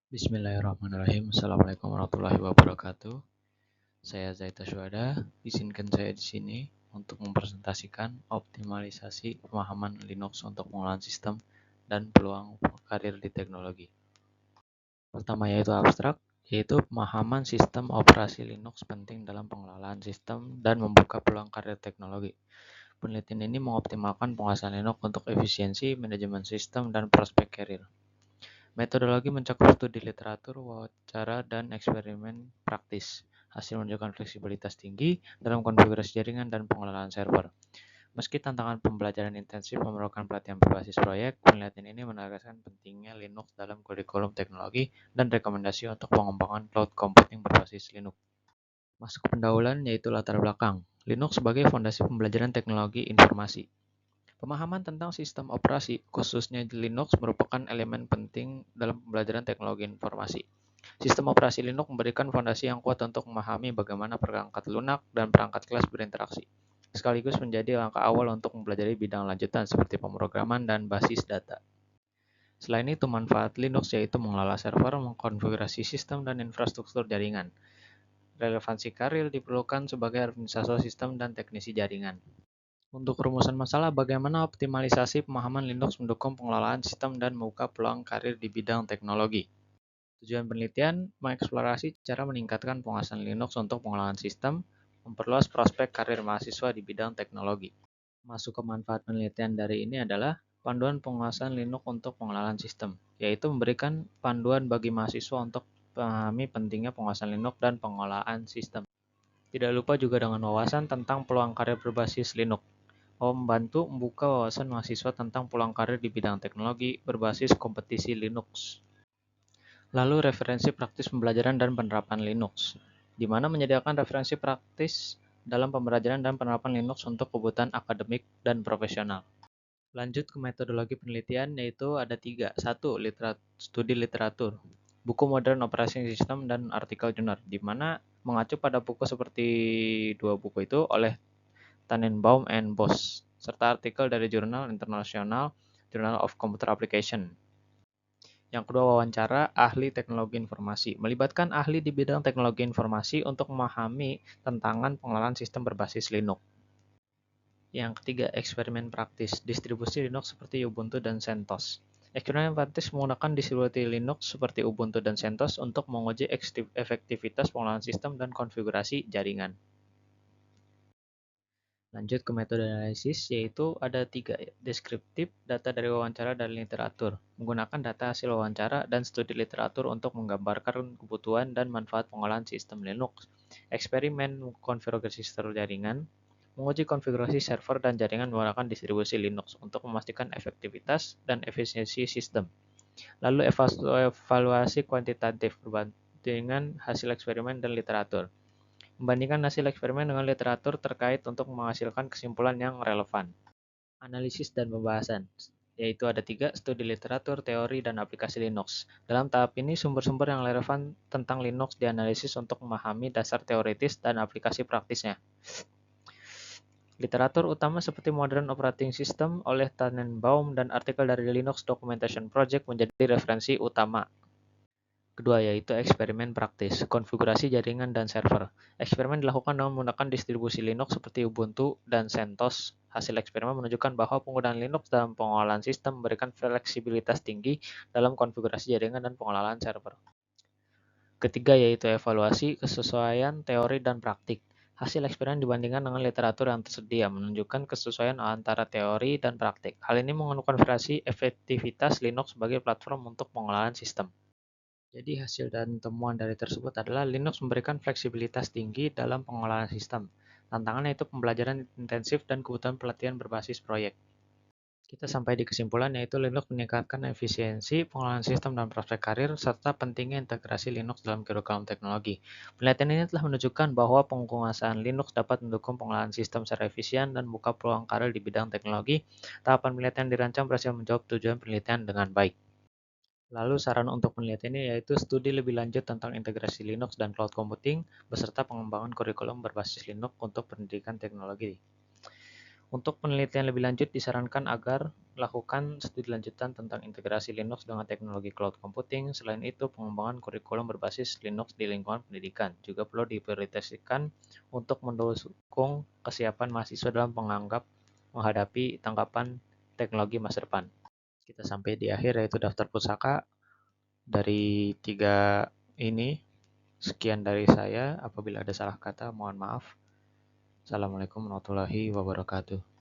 Bismillahirrahmanirrahim. Assalamualaikum warahmatullahi wabarakatuh. Saya Zaita Syuhada. Izinkan saya di sini untuk mempresentasikan optimalisasi pemahaman Linux untuk pengolahan sistem dan peluang karir di teknologi. Pertama yaitu abstrak, yaitu pemahaman sistem operasi Linux penting dalam pengelolaan sistem dan membuka peluang karir teknologi. Penelitian ini mengoptimalkan penguasaan Linux untuk efisiensi, manajemen sistem, dan prospek karir. Metodologi mencakup studi literatur, wawancara, dan eksperimen praktis. Hasil menunjukkan fleksibilitas tinggi dalam konfigurasi jaringan dan pengelolaan server. Meski tantangan pembelajaran intensif memerlukan pelatihan berbasis proyek, penelitian ini menegaskan pentingnya Linux dalam kurikulum teknologi dan rekomendasi untuk pengembangan cloud computing berbasis Linux. Masuk ke pendahuluan yaitu latar belakang. Linux sebagai fondasi pembelajaran teknologi informasi. Pemahaman tentang sistem operasi, khususnya di Linux, merupakan elemen penting dalam pembelajaran teknologi informasi. Sistem operasi Linux memberikan fondasi yang kuat untuk memahami bagaimana perangkat lunak dan perangkat kelas berinteraksi, sekaligus menjadi langkah awal untuk mempelajari bidang lanjutan seperti pemrograman dan basis data. Selain itu, manfaat Linux yaitu mengelola server, mengkonfigurasi sistem dan infrastruktur jaringan. Relevansi karir diperlukan sebagai administrator sistem dan teknisi jaringan. Untuk rumusan masalah, bagaimana optimalisasi pemahaman Linux mendukung pengelolaan sistem dan membuka peluang karir di bidang teknologi. Tujuan penelitian mengeksplorasi cara meningkatkan penguasaan Linux untuk pengelolaan sistem, memperluas prospek karir mahasiswa di bidang teknologi. Masuk ke manfaat penelitian dari ini adalah panduan penguasaan Linux untuk pengelolaan sistem, yaitu memberikan panduan bagi mahasiswa untuk memahami pentingnya penguasaan Linux dan pengelolaan sistem. Tidak lupa juga dengan wawasan tentang peluang karir berbasis Linux. Membantu membuka wawasan mahasiswa tentang peluang karir di bidang teknologi berbasis kompetisi Linux. Lalu referensi praktis pembelajaran dan penerapan Linux, di mana menyediakan referensi praktis dalam pembelajaran dan penerapan Linux untuk kebutuhan akademik dan profesional. Lanjut ke metodologi penelitian yaitu ada 3. 1. Studi literatur. Buku modern operating system dan artikel jurnal, di mana mengacu pada buku seperti dua buku itu oleh Tannenbaum and Bosch, serta artikel dari jurnal internasional Journal of Computer Application. Yang kedua, wawancara ahli teknologi informasi. Melibatkan ahli di bidang teknologi informasi untuk memahami tantangan pengelolaan sistem berbasis Linux. Yang ketiga, eksperimen praktis. Distribusi Linux seperti Ubuntu dan CentOS. Eksperimen praktis menggunakan distribusi Linux seperti Ubuntu dan CentOS untuk menguji efektivitas pengelolaan sistem dan konfigurasi jaringan. Lanjut ke metode analisis, yaitu ada 3, deskriptif, data dari wawancara dan literatur, menggunakan data hasil wawancara dan studi literatur untuk menggambarkan kebutuhan dan manfaat pengolahan sistem Linux. Eksperimen konfigurasi server jaringan, menguji konfigurasi server dan jaringan menggunakan distribusi Linux untuk memastikan efektivitas dan efisiensi sistem. Lalu evaluasi kuantitatif perbandingan hasil eksperimen dan literatur. Membandingkan hasil eksperimen dengan literatur terkait untuk menghasilkan kesimpulan yang relevan. Analisis dan pembahasan, yaitu ada 3, studi literatur, teori, dan aplikasi Linux. Dalam tahap ini, sumber-sumber yang relevan tentang Linux dianalisis untuk memahami dasar teoritis dan aplikasi praktisnya. Literatur utama seperti Modern Operating System oleh Tannenbaum dan artikel dari Linux Documentation Project menjadi referensi utama. Kedua yaitu eksperimen praktis, konfigurasi jaringan dan server. Eksperimen dilakukan dengan menggunakan distribusi Linux seperti Ubuntu dan CentOS. Hasil eksperimen menunjukkan bahwa penggunaan Linux dalam pengelolaan sistem memberikan fleksibilitas tinggi dalam konfigurasi jaringan dan pengelolaan server. Ketiga yaitu evaluasi kesesuaian teori dan praktik. Hasil eksperimen dibandingkan dengan literatur yang tersedia menunjukkan kesesuaian antara teori dan praktik. Hal ini mengkonfirmasi efektivitas Linux sebagai platform untuk pengelolaan sistem. Jadi hasil dan temuan dari tersebut adalah Linux memberikan fleksibilitas tinggi dalam pengelolaan sistem. Tantangannya itu pembelajaran intensif dan kebutuhan pelatihan berbasis proyek. Kita sampai di kesimpulan yaitu Linux meningkatkan efisiensi, pengelolaan sistem dan prospek karir, serta pentingnya integrasi Linux dalam kurikulum teknologi. Penelitian ini telah menunjukkan bahwa penguasaan Linux dapat mendukung pengelolaan sistem secara efisien dan membuka peluang karir di bidang teknologi. Tahapan penelitian dirancang berhasil menjawab tujuan penelitian dengan baik. Lalu saran untuk penelitian ini yaitu studi lebih lanjut tentang integrasi Linux dan cloud computing beserta pengembangan kurikulum berbasis Linux untuk pendidikan teknologi. Untuk penelitian lebih lanjut, disarankan agar lakukan studi lanjutan tentang integrasi Linux dengan teknologi cloud computing. Selain itu, pengembangan kurikulum berbasis Linux di lingkungan pendidikan juga perlu diprioritaskan untuk mendukung kesiapan mahasiswa dalam menghadapi tanggapan teknologi masa depan. Kita sampai di akhir, yaitu daftar pusaka. Dari tiga ini, sekian dari saya. Apabila ada salah kata, mohon maaf. Assalamualaikum warahmatullahi wabarakatuh.